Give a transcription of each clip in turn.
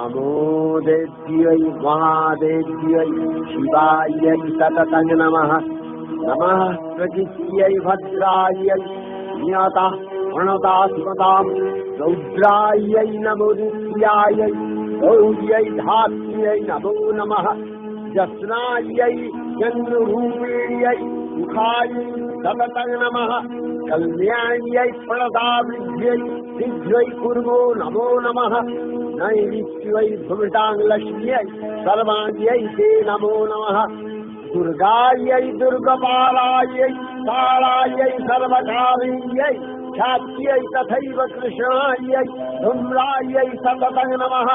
नमो देव्यै महादेव्यै शिवायै सततं नमः। नमः प्रकृत्यै भद्रायै नियतः प्रणता सुमतां रौद्रायै नमो नित्यायै गौर्यै धात्र्यै नमो नमः। जस्नायै चन्द्ररूपिण्यै मुखायै सततं नमः। कल्याण्यै प्रणतावृद्ध्यै शीघ्रै कुर्मो नमो नमः। नैमित्यै भुविटाङ्गलक्ष्म्यै सर्वाण्यै ते नमो नमः। दुर्गायै दुर्गपालायै कालायै सर्वकालिन्यै ख्यात्यै तथैव कृष्णायै धूम्रायै सततं नमः।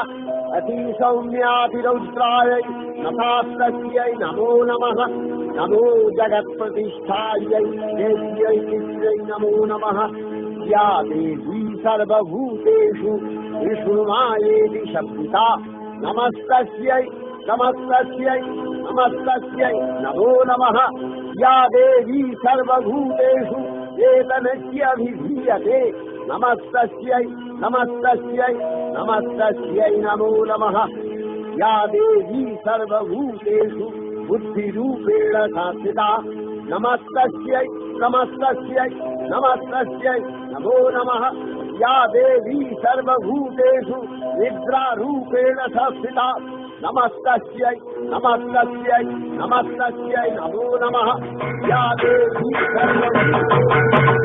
अतिसौम्यातिरौद्रायै नमस्तस्यै नमो नमः। नमो जगत्प्रतिष्ठायै देव्यै नित्यै नमो नमः। या देवी सर्वभूतेषु विष्णुमायेति शब्दिता नमस्तस्यै नमस्तस्यै नमस्तस्यै नमो नमः। या देवी सर्वभूतेषु चेतनस्याभिधीयते नमस्तस्यै नमस्तस्यै नमस्तस्यै नमो नमः। या देवी सर्वभूतेषु बुद्धिरूपेण संस्थिता नमस्तस्यै नमस्तस्यै नमस्तस्यै नमो नमः। या देवी सर्वभूतेषु निद्रारूपेण संस्थिता नमस्तस्यै नमस्तस्यै नमस्तस्यै नमो नमः। या देवी सर्वभूतेषु